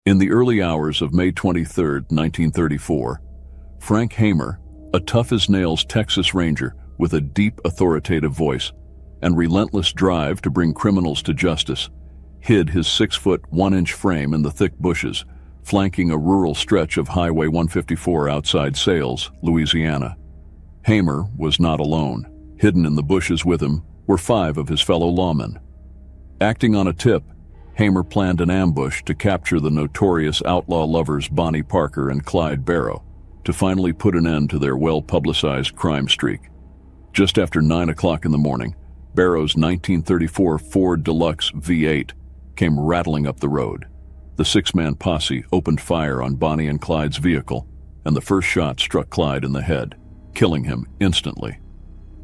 In the early hours of May 23, 1934, Frank Hamer, a tough-as-nails Texas Ranger with a deep authoritative voice and relentless drive to bring criminals to justice, hid his 6-foot 1-inch frame in the thick bushes, flanking a rural stretch of Highway 154 outside Sales, Louisiana. Hamer was not alone. Hidden in the bushes with him were 5 of his fellow lawmen. Acting on a tip, Hamer planned an ambush to capture the notorious outlaw lovers Bonnie Parker and Clyde Barrow, to finally put an end to their well-publicized crime streak. Just after 9 o'clock in the morning, Barrow's 1934 Ford Deluxe V8 came rattling up the road. The 6-man posse opened fire on Bonnie and Clyde's vehicle, and the first shot struck Clyde in the head, killing him instantly.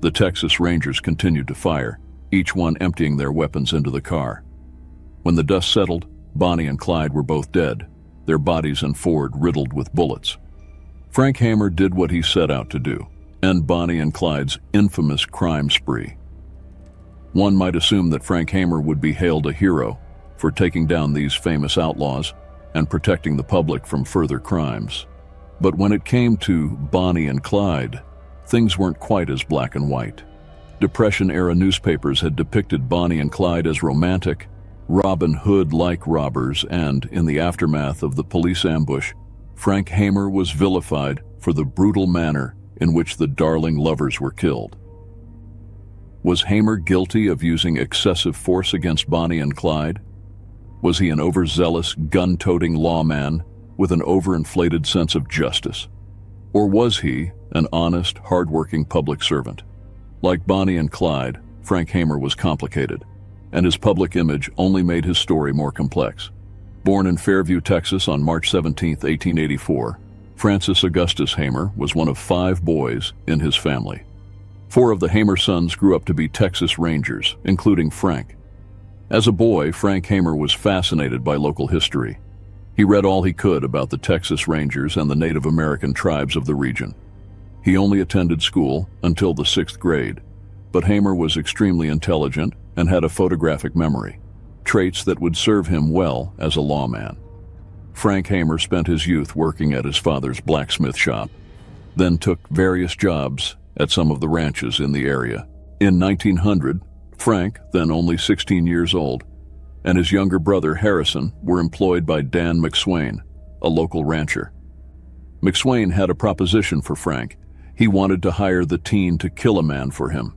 The Texas Rangers continued to fire, each one emptying their weapons into the car. When the dust settled, Bonnie and Clyde were both dead, their bodies and Ford riddled with bullets. Frank Hamer did what he set out to do, end Bonnie and Clyde's infamous crime spree. One might assume that Frank Hamer would be hailed a hero for taking down these famous outlaws and protecting the public from further crimes. But when it came to Bonnie and Clyde, things weren't quite as black and white. Depression-era newspapers had depicted Bonnie and Clyde as romantic, Robin Hood-like robbers, and, in the aftermath of the police ambush, Frank Hamer was vilified for the brutal manner in which the darling lovers were killed. Was Hamer guilty of using excessive force against Bonnie and Clyde? Was he an overzealous, gun-toting lawman with an overinflated sense of justice? Or was he an honest, hard-working public servant? Like Bonnie and Clyde, Frank Hamer was complicated, and his public image only made his story more complex. Born in Fairview, Texas on March 17, 1884, Francis Augustus Hamer was one of 5 boys in his family. 4 of the Hamer sons grew up to be Texas Rangers, including Frank. As a boy, Frank Hamer was fascinated by local history. He read all he could about the Texas Rangers and the Native American tribes of the region. He only attended school until the 6th grade, but Hamer was extremely intelligent and had a photographic memory, traits that would serve him well as a lawman. Frank Hamer spent his youth working at his father's blacksmith shop, then took various jobs at some of the ranches in the area. In 1900, Frank, then only 16 years old, and his younger brother Harrison were employed by Dan McSwain, a local rancher. McSwain had a proposition for Frank. He wanted to hire the teen to kill a man for him.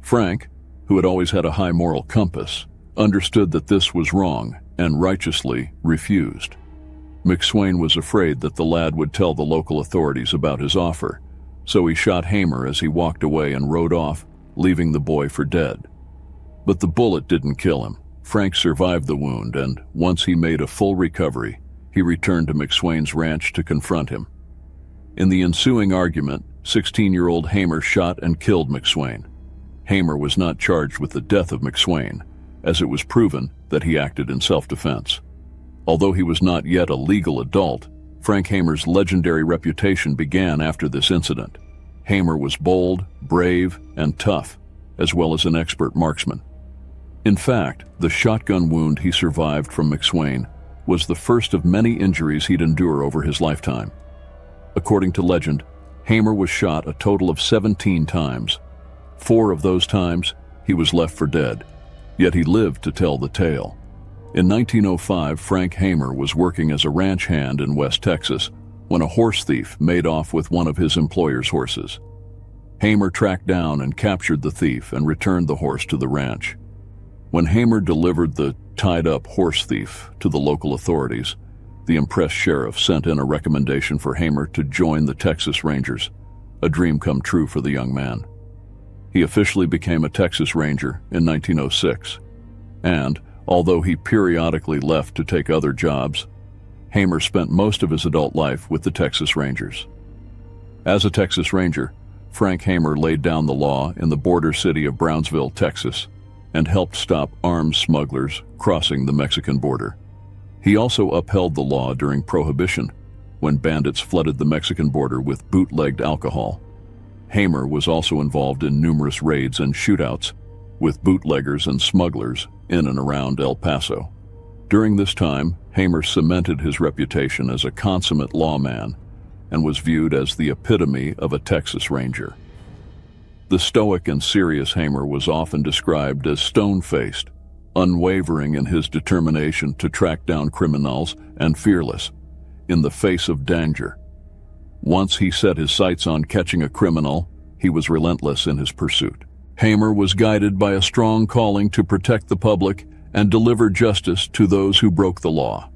Frank, who had always had a high moral compass, understood that this was wrong and righteously refused. McSwain was afraid that the lad would tell the local authorities about his offer, so he shot Hamer as he walked away and rode off, leaving the boy for dead. But the bullet didn't kill him. Frank survived the wound, and once he made a full recovery, he returned to McSwain's ranch to confront him. In the ensuing argument, 16-year-old Hamer shot and killed McSwain. Hamer was not charged with the death of McSwain, as it was proven that he acted in self-defense. Although he was not yet a legal adult, Frank Hamer's legendary reputation began after this incident. Hamer was bold, brave, and tough, as well as an expert marksman. In fact, the shotgun wound he survived from McSwain was the first of many injuries he'd endure over his lifetime. According to legend, Hamer was shot a total of 17 times. 4 of those times, he was left for dead, yet he lived to tell the tale. In 1905, Frank Hamer was working as a ranch hand in West Texas when a horse thief made off with one of his employer's horses. Hamer tracked down and captured the thief and returned the horse to the ranch. When Hamer delivered the tied-up horse thief to the local authorities, the impressed sheriff sent in a recommendation for Hamer to join the Texas Rangers, a dream come true for the young man. He officially became a Texas Ranger in 1906, and, although he periodically left to take other jobs, Hamer spent most of his adult life with the Texas Rangers. As a Texas Ranger, Frank Hamer laid down the law in the border city of Brownsville, Texas, and helped stop arms smugglers crossing the Mexican border. He also upheld the law during Prohibition, when bandits flooded the Mexican border with bootlegged alcohol. Hamer was also involved in numerous raids and shootouts with bootleggers and smugglers in and around El Paso. During this time, Hamer cemented his reputation as a consummate lawman and was viewed as the epitome of a Texas Ranger. The stoic and serious Hamer was often described as stone-faced, unwavering in his determination to track down criminals, and fearless in the face of danger. Once he set his sights on catching a criminal, he was relentless in his pursuit. Hamer was guided by a strong calling to protect the public and deliver justice to those who broke the law.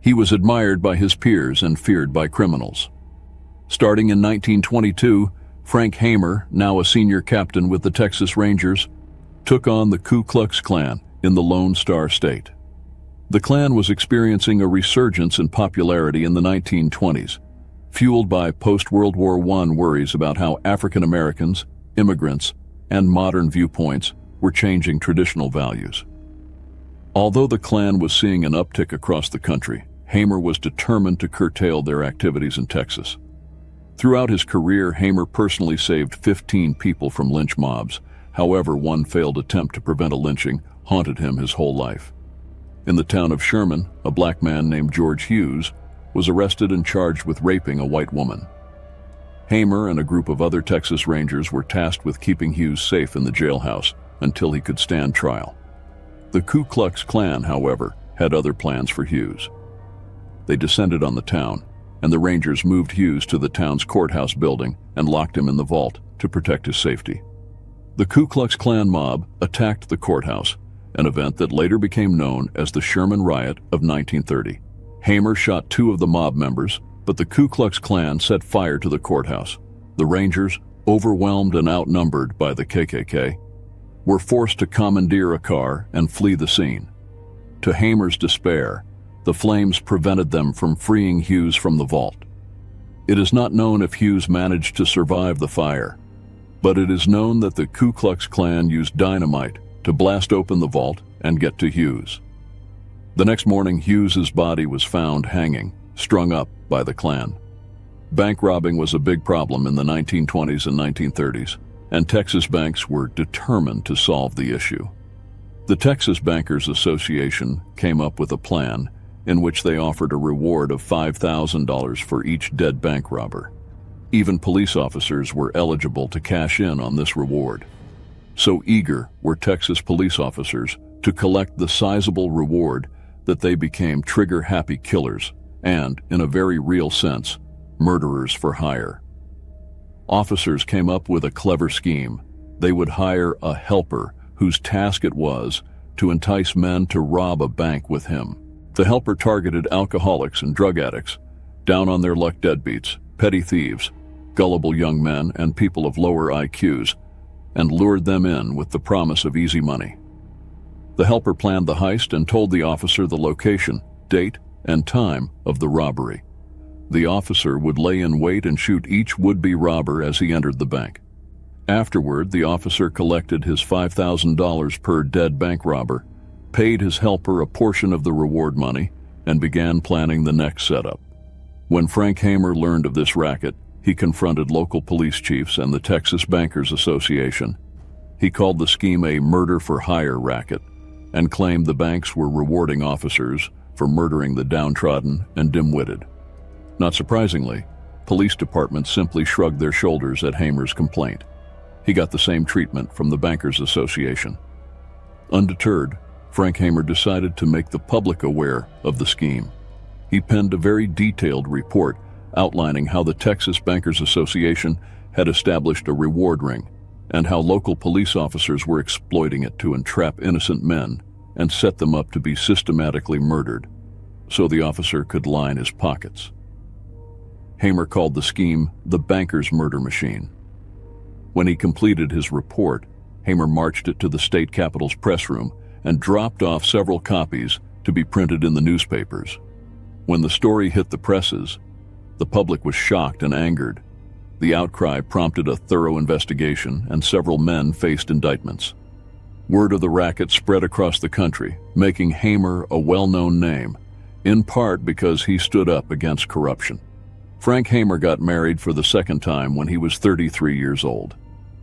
He was admired by his peers and feared by criminals. Starting in 1922, Frank Hamer, now a senior captain with the Texas Rangers, took on the Ku Klux Klan in the Lone Star State. The Klan was experiencing a resurgence in popularity in the 1920s, fueled by post-World War I worries about how African Americans, immigrants, and modern viewpoints were changing traditional values. Although the Klan was seeing an uptick across the country, Hamer was determined to curtail their activities in Texas. Throughout his career, Hamer personally saved 15 people from lynch mobs. However, one failed attempt to prevent a lynching haunted him his whole life. In the town of Sherman, a black man named George Hughes was arrested and charged with raping a white woman. Hamer and a group of other Texas Rangers were tasked with keeping Hughes safe in the jailhouse until he could stand trial. The Ku Klux Klan, however, had other plans for Hughes. They descended on the town, and the Rangers moved Hughes to the town's courthouse building and locked him in the vault to protect his safety. The Ku Klux Klan mob attacked the courthouse, an event that later became known as the Sherman Riot of 1930. Hamer shot 2 of the mob members, but the Ku Klux Klan set fire to the courthouse. The Rangers, overwhelmed and outnumbered by the KKK, were forced to commandeer a car and flee the scene. To Hamer's despair, the flames prevented them from freeing Hughes from the vault. It is not known if Hughes managed to survive the fire, but it is known that the Ku Klux Klan used dynamite to blast open the vault and get to Hughes. The next morning, Hughes's body was found hanging, strung up by the Klan. Bank robbing was a big problem in the 1920s and 1930s, and Texas banks were determined to solve the issue. The Texas Bankers Association came up with a plan in which they offered a reward of $5,000 for each dead bank robber. Even police officers were eligible to cash in on this reward. So eager were Texas police officers to collect the sizable reward that they became trigger-happy killers and, in a very real sense, murderers for hire. Officers came up with a clever scheme. They would hire a helper whose task it was to entice men to rob a bank with him. The helper targeted alcoholics and drug addicts, down-on-their-luck deadbeats, petty thieves, gullible young men, and people of lower IQs, and lured them in with the promise of easy money. The helper planned the heist and told the officer the location, date, and time of the robbery. The officer would lay in wait and shoot each would-be robber as he entered the bank. Afterward, the officer collected his $5,000 per dead bank robber, paid his helper a portion of the reward money, and began planning the next setup. When Frank Hamer learned of this racket, he confronted local police chiefs and the Texas Bankers Association. He called the scheme a murder-for-hire racket and claimed the banks were rewarding officers for murdering the downtrodden and dim-witted. Not surprisingly, police departments simply shrugged their shoulders at Hamer's complaint. He got the same treatment from the Bankers Association. Undeterred, Frank Hamer decided to make the public aware of the scheme. He penned a very detailed report outlining how the Texas Bankers Association had established a reward ring and how local police officers were exploiting it to entrap innocent men and set them up to be systematically murdered so the officer could line his pockets. Hamer called the scheme the Bankers Murder Machine. When he completed his report, Hamer marched it to the state capitol's press room and dropped off several copies to be printed in the newspapers. When the story hit the presses, the public was shocked and angered. The outcry prompted a thorough investigation, and several men faced indictments. Word of the racket spread across the country, making Hamer a well-known name, in part because he stood up against corruption. Frank Hamer got married for the second time when he was 33 years old.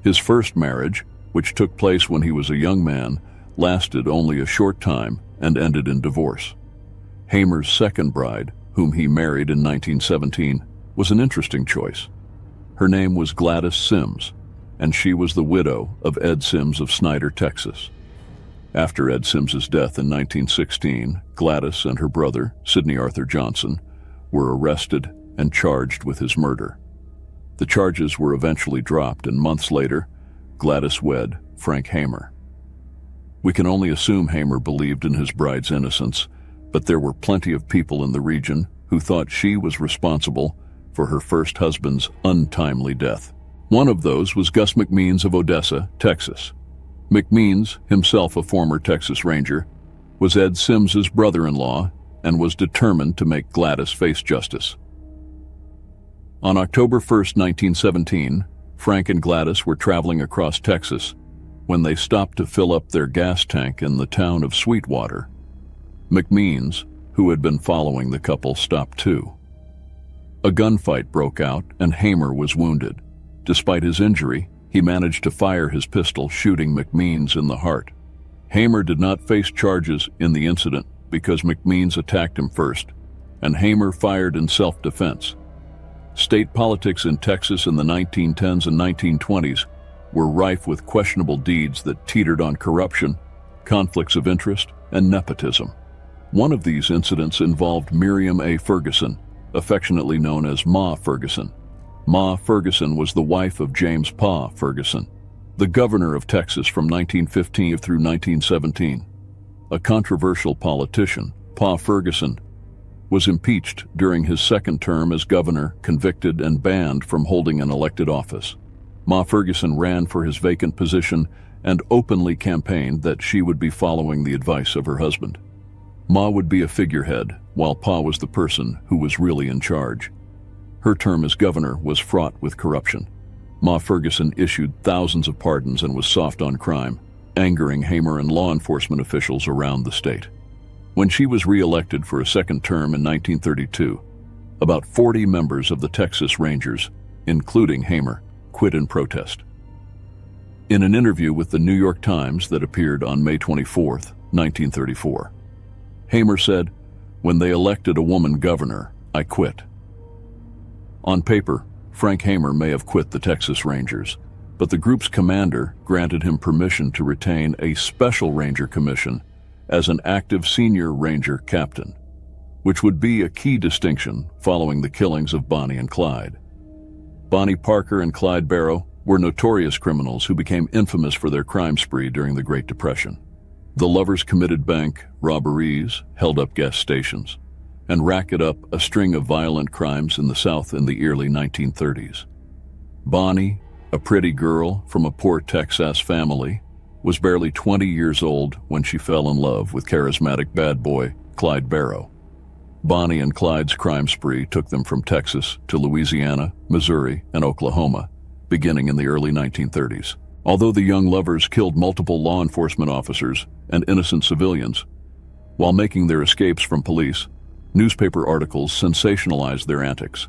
His first marriage, which took place when he was a young man, lasted only a short time and ended in divorce. Hamer's second bride, whom he married in 1917, was an interesting choice. Her name was Gladys Sims, and she was the widow of Ed Sims of Snyder, Texas. After Ed Sims's death in 1916, Gladys and her brother, Sidney Arthur Johnson, were arrested and charged with his murder. The charges were eventually dropped, and months later, Gladys wed Frank Hamer. We can only assume Hamer believed in his bride's innocence, but there were plenty of people in the region who thought she was responsible for her first husband's untimely death. One of those was Gus McMeans of Odessa, Texas. McMeans, himself a former Texas Ranger, was Ed Sims's brother-in-law and was determined to make Gladys face justice. On October 1, 1917, Frank and Gladys were traveling across Texas when they stopped to fill up their gas tank in the town of Sweetwater. McMeans, who had been following the couple, stopped too. A gunfight broke out and Hamer was wounded. Despite his injury, he managed to fire his pistol, shooting McMeans in the heart. Hamer did not face charges in the incident because McMeans attacked him first, and Hamer fired in self-defense. State politics in Texas in the 1910s and 1920s were rife with questionable deeds that teetered on corruption, conflicts of interest, and nepotism. One of these incidents involved Miriam A. Ferguson, affectionately known as Ma Ferguson. Ma Ferguson was the wife of James Pa Ferguson, the governor of Texas from 1915 through 1917. A controversial politician, Pa Ferguson was impeached during his second term as governor, convicted, and banned from holding an elected office. Ma Ferguson ran for his vacant position and openly campaigned that she would be following the advice of her husband. Ma would be a figurehead, while Pa was the person who was really in charge. Her term as governor was fraught with corruption. Ma Ferguson issued thousands of pardons and was soft on crime, angering Hamer and law enforcement officials around the state. When she was re-elected for a second term in 1932, about 40 members of the Texas Rangers, including Hamer, quit in protest. In an interview with the New York Times that appeared on May 24, 1934, Hamer said, "When they elected a woman governor, I quit." On paper, Frank Hamer may have quit the Texas Rangers, but the group's commander granted him permission to retain a Special Ranger commission as an active senior Ranger captain, which would be a key distinction following the killings of Bonnie and Clyde. Bonnie Parker and Clyde Barrow were notorious criminals who became infamous for their crime spree during the Great Depression. The lovers committed bank robberies, held up gas stations, and racked up a string of violent crimes in the South in the early 1930s. Bonnie, a pretty girl from a poor Texas family, was barely 20 years old when she fell in love with charismatic bad boy Clyde Barrow. Bonnie and Clyde's crime spree took them from Texas to Louisiana, Missouri, and Oklahoma, beginning in the early 1930s. Although the young lovers killed multiple law enforcement officers and innocent civilians, while making their escapes from police, newspaper articles sensationalized their antics.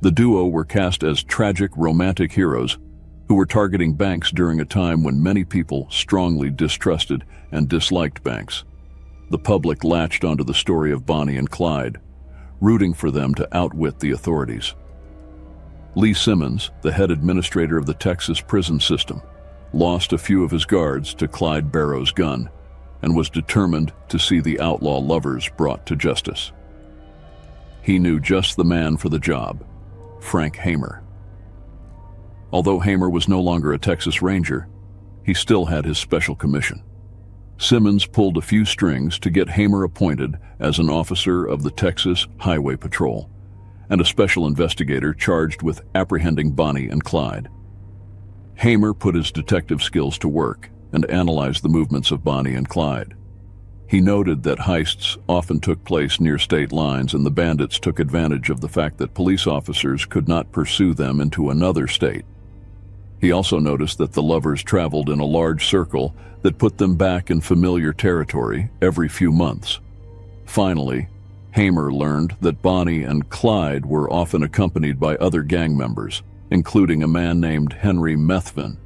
The duo were cast as tragic romantic heroes who were targeting banks during a time when many people strongly distrusted and disliked banks. The public latched onto the story of Bonnie and Clyde, rooting for them to outwit the authorities. Lee Simmons, the head administrator of the Texas prison system, lost a few of his guards to Clyde Barrow's gun and was determined to see the outlaw lovers brought to justice. He knew just the man for the job, Frank Hamer. Although Hamer was no longer a Texas Ranger, he still had his special commission. Simmons pulled a few strings to get Hamer appointed as an officer of the Texas Highway Patrol and a special investigator charged with apprehending Bonnie and Clyde. Hamer put his detective skills to work and analyzed the movements of Bonnie and Clyde. He noted that heists often took place near state lines, and the bandits took advantage of the fact that police officers could not pursue them into another state. He also noticed that the lovers traveled in a large circle that put them back in familiar territory every few months. Finally, Hamer learned that Bonnie and Clyde were often accompanied by other gang members, including a man named Henry Methvin.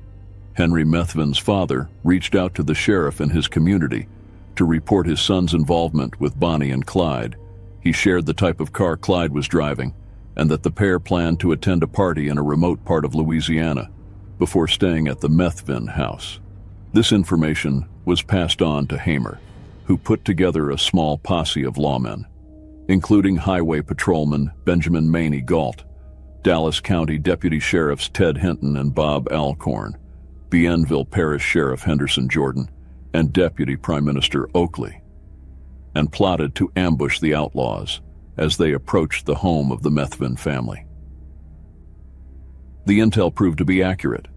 Henry Methvin's father reached out to the sheriff in his community to report his son's involvement with Bonnie and Clyde. He shared the type of car Clyde was driving and that the pair planned to attend a party in a remote part of Louisiana before staying at the Methvin house. This information was passed on to Hamer, who put together a small posse of lawmen, including Highway Patrolman Benjamin Maney Galt, Dallas County Deputy Sheriffs Ted Hinton and Bob Alcorn, Bienville Parish Sheriff Henderson Jordan, and Deputy Prime Minister Oakley, and plotted to ambush the outlaws as they approached the home of the Methvin family. The intel proved to be accurate,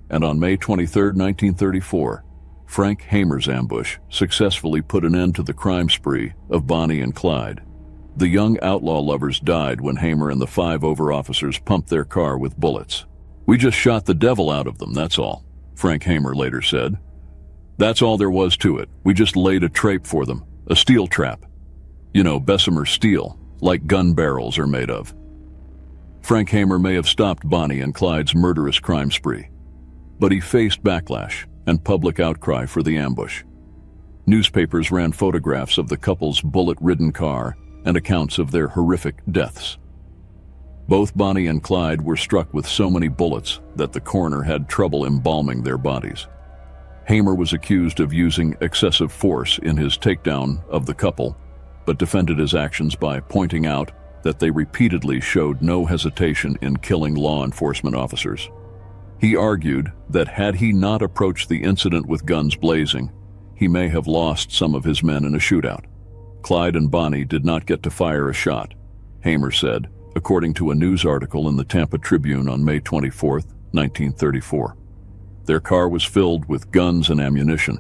and on May 23, 1934, Frank Hamer's ambush successfully put an end to the crime spree of Bonnie and Clyde. The young outlaw lovers died when Hamer and the 5 over-officers pumped their car with bullets. "We just shot the devil out of them, that's all," Frank Hamer later said. "That's all there was to it. We just laid a trap for them, a steel trap. You know, Bessemer steel, like gun barrels are made of." Frank Hamer may have stopped Bonnie and Clyde's murderous crime spree, but he faced backlash and public outcry for the ambush. Newspapers ran photographs of the couple's bullet-ridden car and accounts of their horrific deaths. Both Bonnie and Clyde were struck with so many bullets that the coroner had trouble embalming their bodies. Hamer was accused of using excessive force in his takedown of the couple, but defended his actions by pointing out that they repeatedly showed no hesitation in killing law enforcement officers. He argued that had he not approached the incident with guns blazing, he may have lost some of his men in a shootout. Clyde and Bonnie did not get to fire a shot, Hamer said, according to a news article in the Tampa Tribune on May 24, 1934. Their car was filled with guns and ammunition,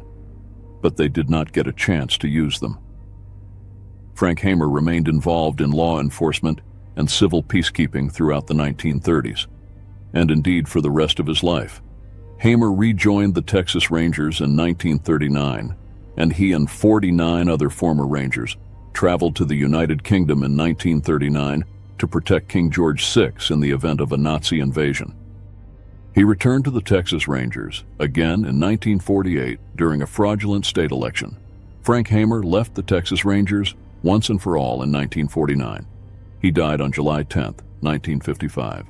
but they did not get a chance to use them. Frank Hamer remained involved in law enforcement and civil peacekeeping throughout the 1930s, and indeed for the rest of his life. Hamer rejoined the Texas Rangers in 1939, and he and 49 other former Rangers traveled to the United Kingdom in 1939 to protect King George VI in the event of a Nazi invasion. He returned to the Texas Rangers again in 1948 during a fraudulent state election. Frank Hamer left the Texas Rangers once and for all in 1949. He died on July 10, 1955.